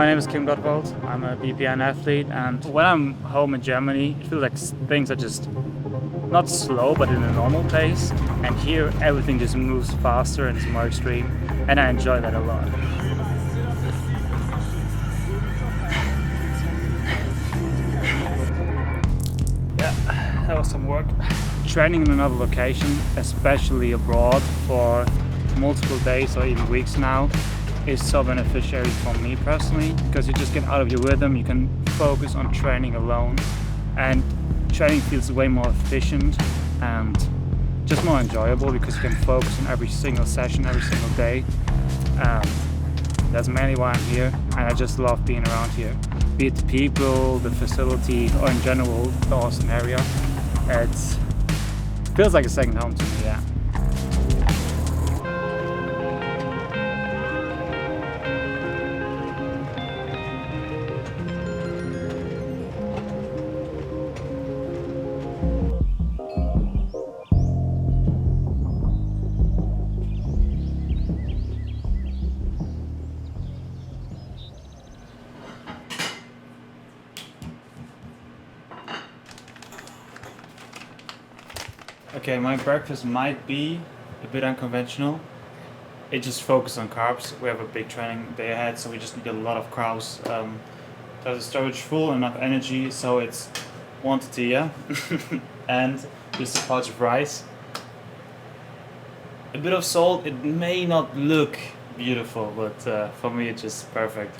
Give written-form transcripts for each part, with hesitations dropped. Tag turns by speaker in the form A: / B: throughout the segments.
A: My name is Gottwald. I'm a BPN athlete, and when I'm home in Germany, it feels like things are just not slow, but in a normal pace. And here, everything just moves faster and is more extreme, and I enjoy that a lot. Yeah, that was some work. Training in another location, especially abroad for multiple days or even weeks now, is so beneficial for me personally, because you just get out of your rhythm, you can focus on training alone, and training feels way more efficient and just more enjoyable because you can focus on every single session, every single day. That's mainly why I'm here, and I just love being around here. Be it the people, the facility, or in general, the Austin area. It feels like a second home to me, yeah. Okay, my breakfast might be a bit unconventional. It just focuses on carbs. We have a big training day ahead, so we just need a lot of carbs. There's a storage full, enough energy, so it's 1 tortilla and just a pouch of rice. A bit of salt. It may not look beautiful, but for me it's just perfect.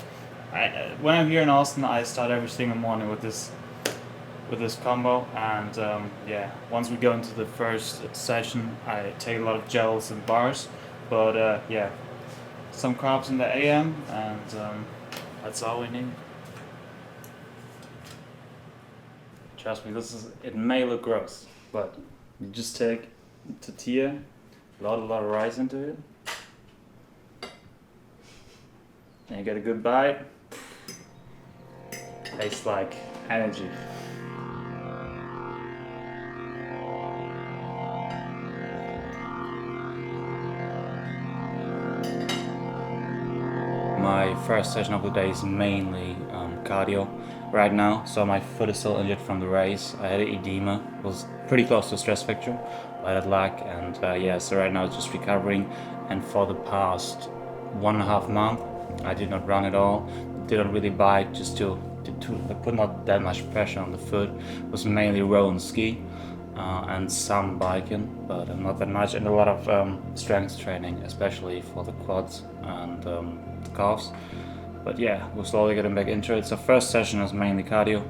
A: When I'm here in Austin, I start every single morning with this combo, and yeah, once we go into the first session, I take a lot of gels and bars, but yeah, some carbs in the AM, and that's all we need. Trust me, it may look gross, but you just take tortilla, a lot of rice into it, and you get a good bite. Tastes like energy. My first session of the day is mainly cardio right now, so my foot is still injured from the race. I had edema, it was pretty close to a stress fracture, I had lack, and yeah, so right now it's just recovering. And for the past 1.5 months, I did not run at all, didn't really bike, just to put not that much pressure on the foot. It was mainly row and ski, and some biking, but not that much, and a lot of strength training, especially for the quads and the calves. But yeah, we're slowly getting back into it. So first session is mainly cardio,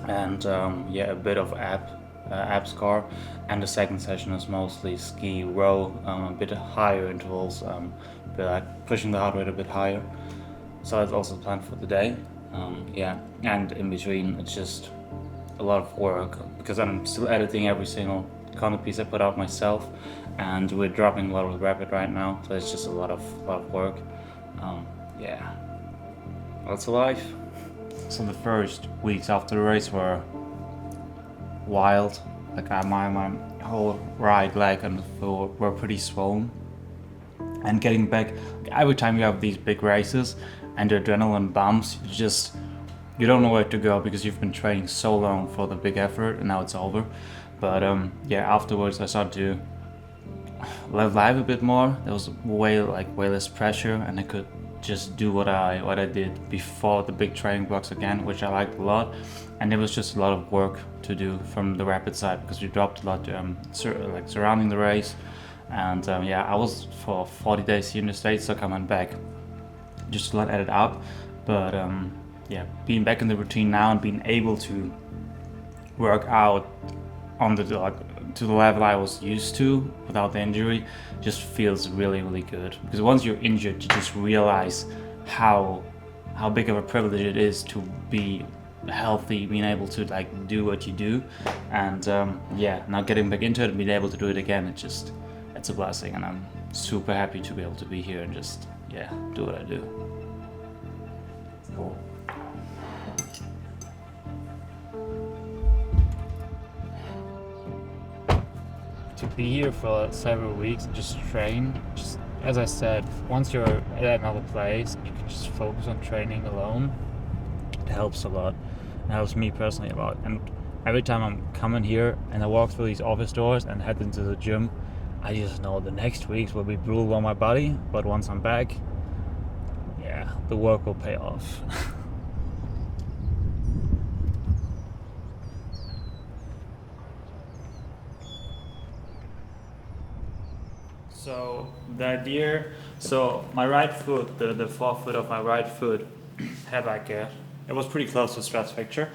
A: and yeah, a bit of abs core, and the second session is mostly ski row, a bit higher intervals, but like pushing the heart rate a bit higher. So that's also planned for the day. Yeah, and in between it's just a lot of work because I'm still editing every single content piece I put out myself, and we're dropping a lot of rapid right now, so it's just a lot of work. Yeah, that's life. So the first weeks after the race were wild. Like my whole right leg and the foot were pretty swollen. And getting back, every time you have these big races and the adrenaline bumps, you don't know where to go because you've been training so long for the big effort, and now it's over. But yeah, afterwards I started to live life a bit more. There was way less pressure, and I could just do what I did before the big training blocks again, which I liked a lot. And it was just a lot of work to do from the rapid side because we dropped a lot surrounding the race. And yeah, I was for 40 days here in the States, so coming back just to let edit out. But yeah, being back in the routine now and being able to work out on to the level I was used to without the injury just feels really, really good. Because once you're injured, you just realize how big of a privilege it is to be healthy, being able to like do what you do. And yeah, now getting back into it and being able to do it again, it's a blessing, and I'm super happy to be able to be here and just do what I do. Cool. To be here for several weeks and just train, just as I said, once you're at another place, you can just focus on training alone. It helps a lot. It helps me personally a lot. And every time I'm coming here and I walk through these office doors and head into the gym, I just know the next weeks will be brutal on my body, but once I'm back, yeah, the work will pay off. So the idea, my right foot, the forefoot of my right foot had it was pretty close to stress fracture.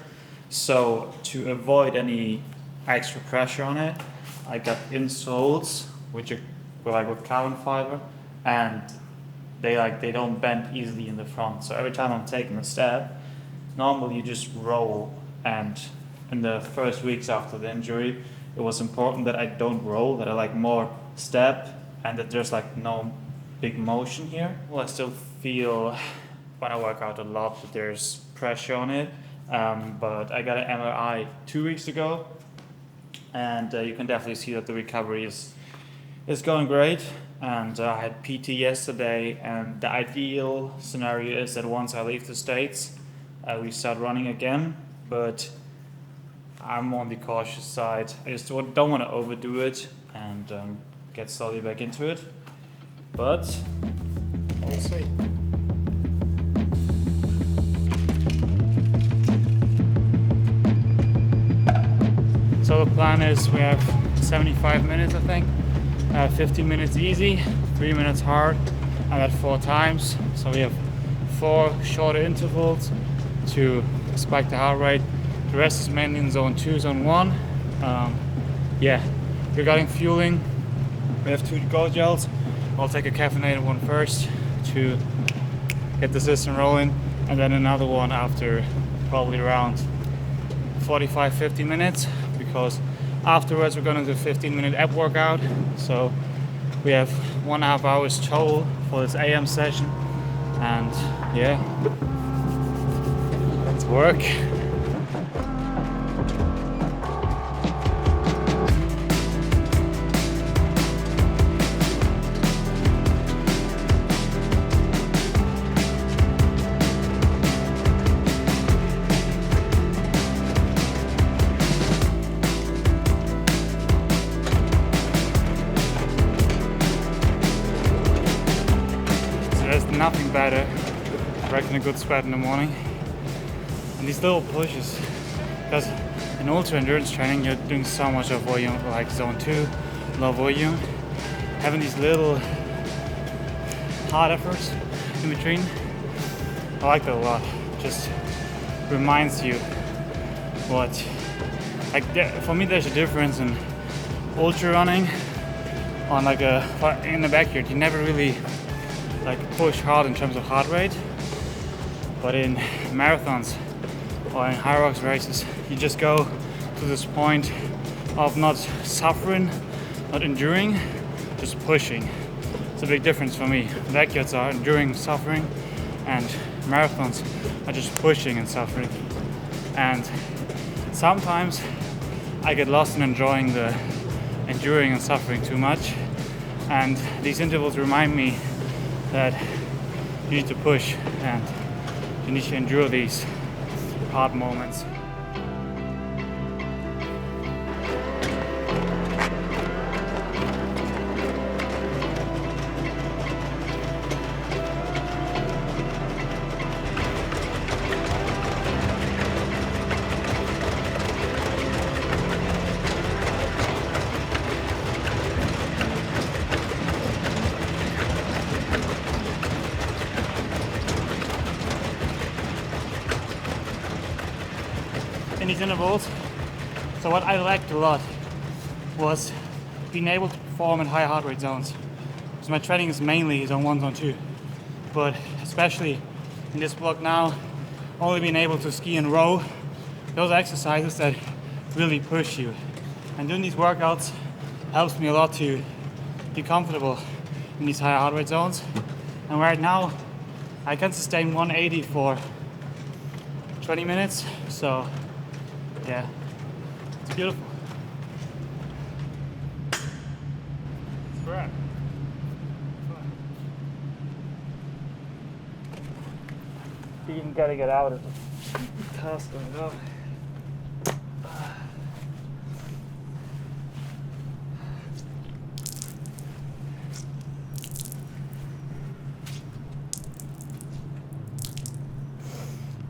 A: So to avoid any extra pressure on it, I got insoles, which are with carbon fiber, and they don't bend easily in the front. So every time I'm taking a step, normally you just roll, and in the first weeks after the injury, it was important that I don't roll, that I more step, and that there's no big motion here. Well, I still feel when I work out a lot that there's pressure on it, but I got an MRI 2 weeks ago, and you can definitely see that the recovery is going great. And I had PT yesterday, and the ideal scenario is that once I leave the States, we start running again, but I'm on the cautious side. I just don't want to overdo it and get slowly back into it, but we'll see. So the plan is we have 75 minutes, I think. 15 minutes easy, 3 minutes hard, and that 4 times. So we have 4 shorter intervals to spike the heart rate. The rest is mainly in zone 2, zone 1. Regarding fueling, we have 2 gold gels. I'll take a caffeinated one first to get the system rolling, and then another one after probably around 45-50 minutes, because afterwards we're going to do a 15-minute ab workout. So we have 1.5 hours total for this AM session, and yeah, let's work. There's nothing better, breaking a good sweat in the morning. And these little pushes, because in ultra endurance training you're doing so much of volume, like zone 2, low volume. Having these little hard efforts in between, I like that a lot. Just reminds you what, for me there's a difference in ultra running on in the backyard. You never really push hard in terms of heart rate, but in marathons or in high rocks races, you just go to this point of not suffering, not enduring, just pushing. It's a big difference for me. Backyards are enduring, suffering, and marathons are just pushing and suffering. And sometimes I get lost in enjoying the enduring and suffering too much, and these intervals remind me that you need to push and you need to endure these hard moments. In these intervals, so what I liked a lot was being able to perform in high heart rate zones. So my training is mainly zone 1, zone 2, but especially in this block now, only being able to ski and row, those are exercises that really push you. And doing these workouts helps me a lot to be comfortable in these high heart rate zones. And right now, I can sustain 180 for 20 minutes, so yeah, it's beautiful. It's great. even getting it out of the task going up.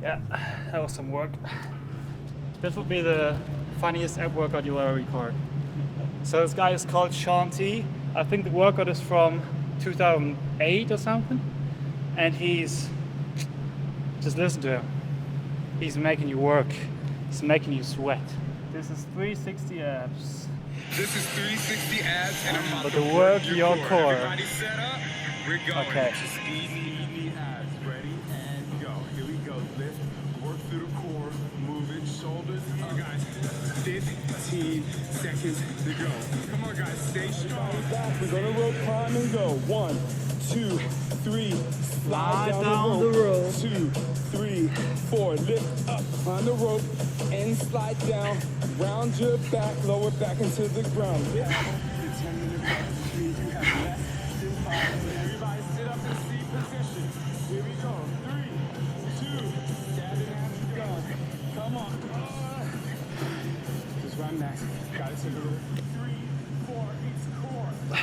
A: Yeah, that was some work. This would be the funniest ab workout you'll ever record. So this guy is called Sean T. I think the workout is from 2008 or something. And he's, just listen to him. He's making you work. He's making you sweat. This is 360 abs.
B: This is 360 abs and I'm about
A: But
B: to
A: to work your core.
B: Everybody set up? We're going.
A: Okay.
B: Just easy abs. Ready and go. Here we go. Lift. Work through the core. Move it. Shoulders. Come on, guys. 15 seconds to go. Come on, guys. Stay strong. We're gonna rope, climb, and go. 1, 2, 3. Slide down the rope. 2, 3, 4. Lift up on the rope and slide down. Round your back, lower back into the ground. Lift. The 10-minute rest means you have less than 5 minutes. Everybody sit up in seat position. Here we go. 3, 2, stabbing abs go. Come on. Just run back. Got it to the rope. 3, 4, it's core. 2,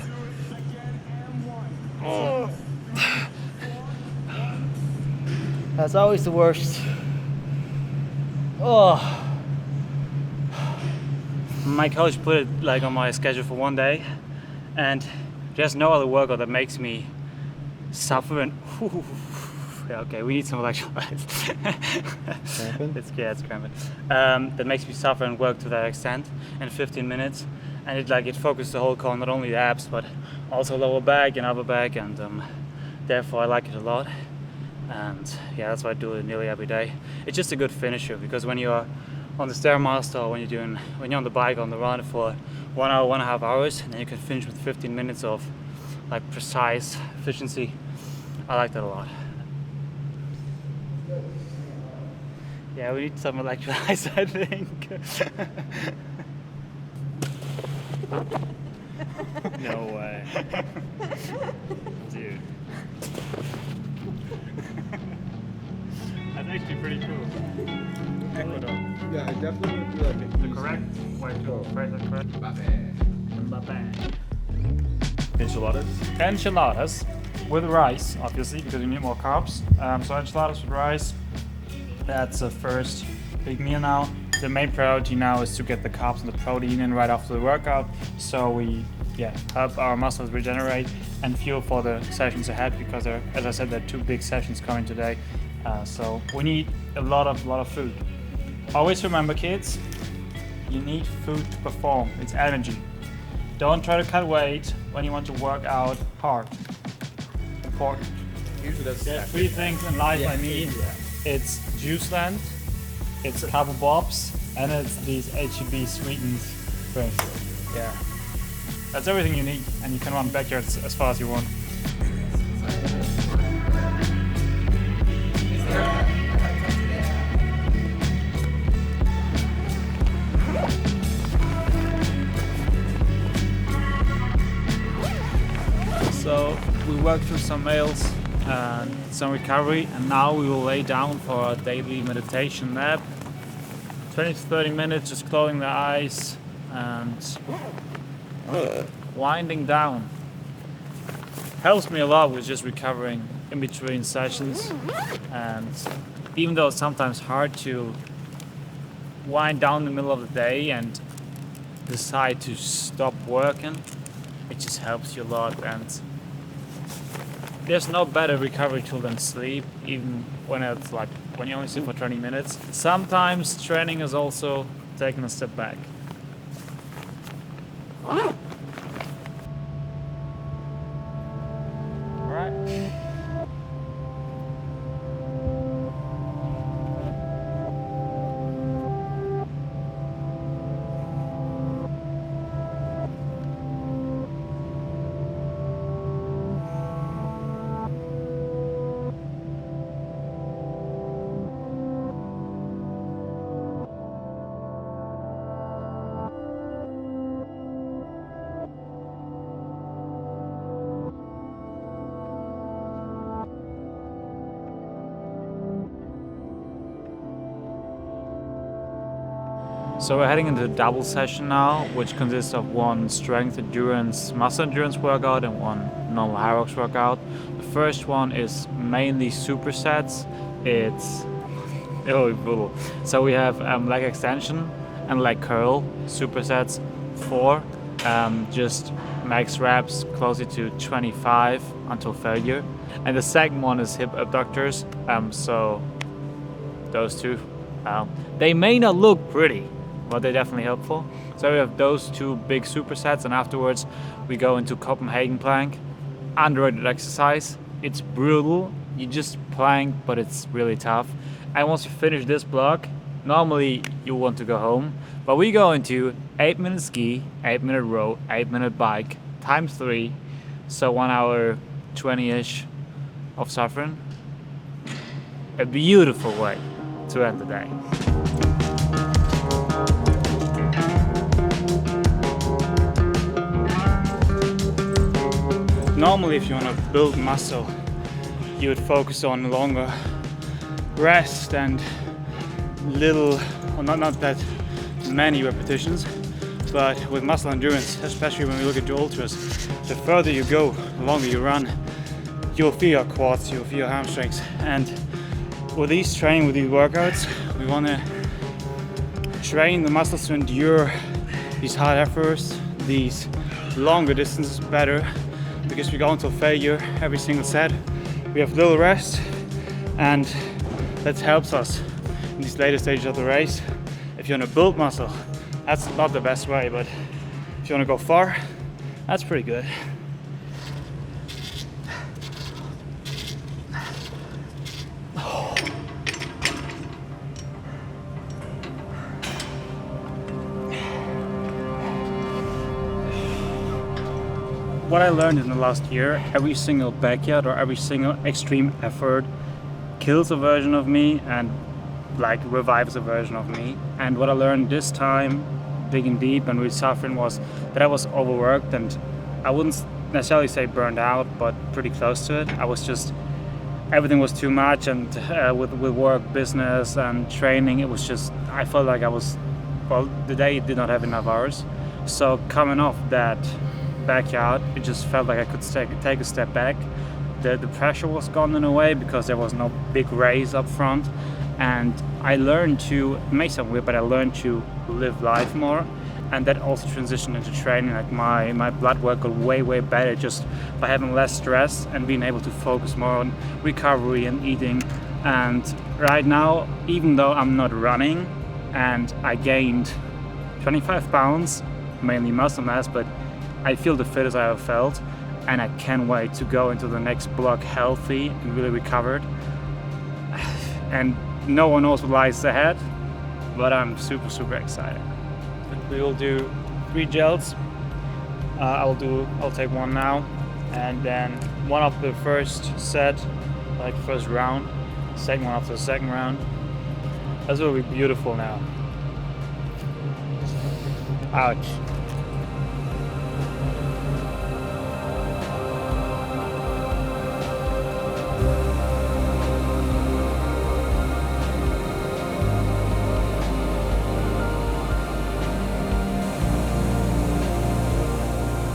B: do it again, and 1.
A: That's always the worst. Oh. My coach put it like on my schedule for one day, and there's no other workout that makes me suffer and yeah, okay, we need some electrolytes. It's cramping. That makes me suffer and work to that extent in 15 minutes, and it focuses the whole core, not only the abs but also lower back and upper back, and therefore I like it a lot. And yeah, that's why I do it nearly every day. It's just a good finisher, because when you're on the Stairmaster or when you're on the bike on the run for 1 hour, 1.5 hours, and then you can finish with 15 minutes of like precise efficiency. I like that a lot. Yeah, we need some electrolytes, I think.
C: No way. Dude.
A: That's actually pretty cool.
C: Ecuador.
D: Yeah, I definitely want to do like an
A: The correct way to phrase it, correct? Mbappe.
C: Enchiladas.
A: Enchiladas with rice, obviously, because you need more carbs. So enchiladas with rice. That's the first big meal now. The main priority now is to get the carbs and the protein in right after the workout, so we help our muscles regenerate and fuel for the sessions ahead, because there, as I said, there are 2 big sessions coming today. So we need a lot of food. Always remember, kids, you need food to perform. It's energy. Don't try to cut weight when you want to work out hard. Important.
D: Usually that's
A: There's 3 things in life I need. It's Juice Land, it's Cabo Bobs, and it's these HEB sweetened drinks. Yeah. That's everything you need, and you can run backyards as far as you want. So we worked through some meals and some recovery, and now we will lay down for a daily meditation nap. 20 to 30 minutes, just closing the eyes and winding down. Helps me a lot with just recovering in between sessions, and even though it's sometimes hard to wind down in the middle of the day and decide to stop working, it just helps you a lot. And there's no better recovery tool than sleep, even when it's like when you only sleep for 20 minutes. Sometimes training is also taking a step back. Alright. So we're heading into the double session now, which consists of one strength endurance, muscle endurance workout and one normal high rocks workout. The first one is mainly supersets. It's brutal. So we have leg extension and leg curl supersets 4, just max reps closer to 25 until failure. And the second one is hip abductors. So those two, they may not look pretty, but they're definitely helpful. So we have those 2 big supersets, and afterwards we go into Copenhagen plank, underrated exercise. It's brutal. You just plank, but it's really tough. And once you finish this block, normally you want to go home, but we go into 8-minute ski, 8-minute row, 8-minute bike, times 3, so 1 hour 20-ish of suffering. A beautiful way to end the day. Normally, if you want to build muscle, you would focus on longer rest and little, or not that many repetitions. But with muscle endurance, especially when we look at your ultras, the further you go, the longer you run, you'll feel your quads, you'll feel your hamstrings. And with these workouts, we want to train the muscles to endure these hard efforts, these longer distances better, because we go until failure every single set. We have little rest, and that helps us in these later stages of the race. If you want to build muscle, that's not the best way, but if you want to go far, that's pretty good. What I learned in the last year, every single backyard or every single extreme effort kills a version of me and like revives a version of me. And what I learned this time, digging deep and really suffering, was that I was overworked, and I wouldn't necessarily say burned out, but pretty close to it. I was just, everything was too much, and with work, business and training, it was just, I felt like I was, well, the day did not have enough hours. So coming off that backyard, it just felt like I could take a step back. The pressure was gone in a way because there was no big race up front, and I learned to, it may sound weird, but I learned to live life more, and that also transitioned into training. Like my blood work got way better just by having less stress and being able to focus more on recovery and eating. And right now, even though I'm not running and I gained 25 pounds, mainly muscle mass, but I feel the fittest I have felt, and I can't wait to go into the next block healthy and really recovered. And no one knows what lies ahead, but I'm super excited. We will do 3 gels. I'll take one now, and then one after the first set, like first round, second one after the second round. This will be beautiful now. Ouch.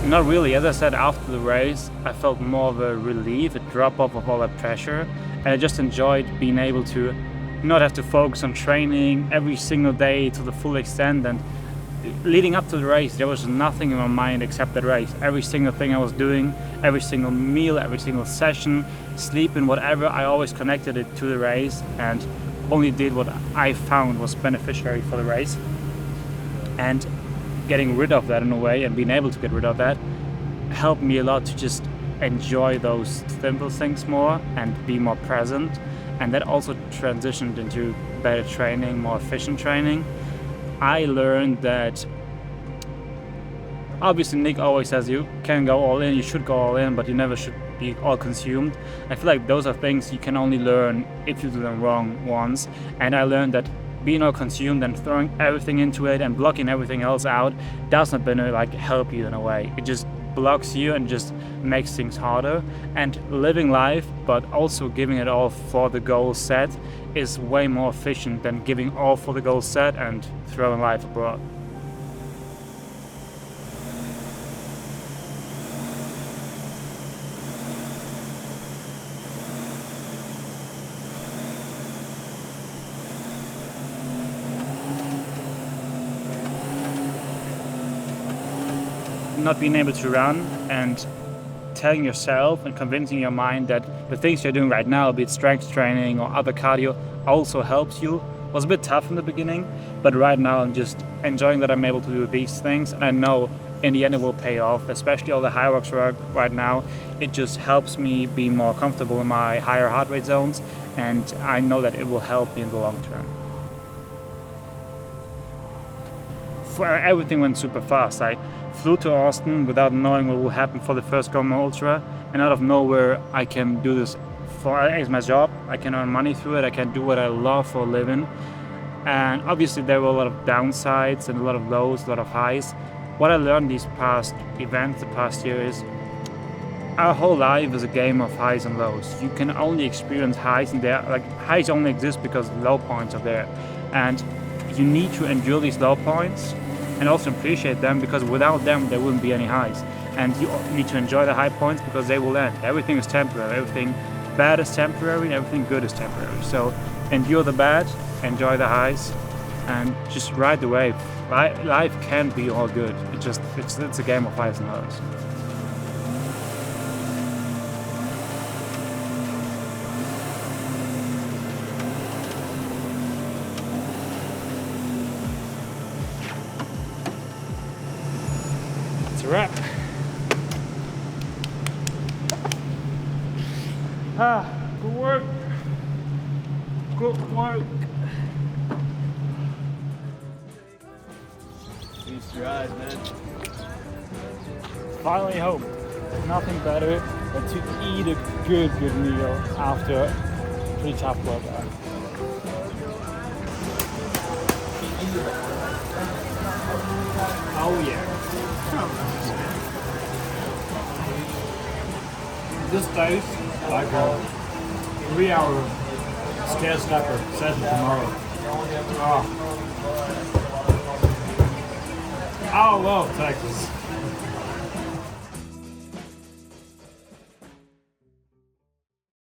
A: Not really. As I said, after the race, I felt more of a relief, a drop off of all that pressure, and I just enjoyed being able to not have to focus on training every single day to the full extent. And leading up to the race, there was nothing in my mind except that race. Every single thing I was doing, every single meal, every single session, sleeping, whatever, I always connected it to the race and only did what I found was beneficiary for the race. And getting rid of that in a way, and being able to get rid of that, helped me a lot to just enjoy those simple things more and be more present. And that also transitioned into better training, more efficient training. I learned that obviously Nick always says you can go all in, you should go all in, but you never should be all consumed. I feel like those are things you can only learn if you do them wrong once. And I learned that being all consumed and throwing everything into it and blocking everything else out does not like help you in a way. It just
E: blocks you and just makes things harder. And living life, but also giving it all for the goal set, is way more efficient than giving all for the goal set and throwing life abroad. Not being able to run and telling yourself and convincing your mind that the things you're doing right now, be it strength training or other cardio, also helps you, was a bit tough in the beginning, but right now I'm just enjoying that I'm able to do these things, and I know in the end it will pay off, especially all the high rocks work right now. It just helps me be more comfortable in my higher heart rate zones, and I know that it will help me in the long term. Everything went super fast. I flew to Austin without knowing what will happen for the first Gottwald Ultra, and out of nowhere I can do this as my job. I can earn money through it. I can do what I love for a living. And obviously there were a lot of downsides and a lot of lows, a lot of highs. What I learned these past events, the past year, is our whole life is a game of highs and lows. You can only experience highs, and highs only exist because low points are there. And you need to endure these low points and also appreciate them, because without them there wouldn't be any highs. And you need to enjoy the high points because they will end. Everything is temporary. Everything bad is temporary and everything good is temporary. So endure the bad, enjoy the highs, and just ride the wave. Life can be all good. It's a game of highs and lows. It's a wrap. Good work. Good work.
C: Feast your eyes, man.
E: Finally home. Nothing better than to eat a good meal after a pretty tough workout. Oh yeah. This tastes like a 3-hour scare snapper session tomorrow. Oh. I love Texas.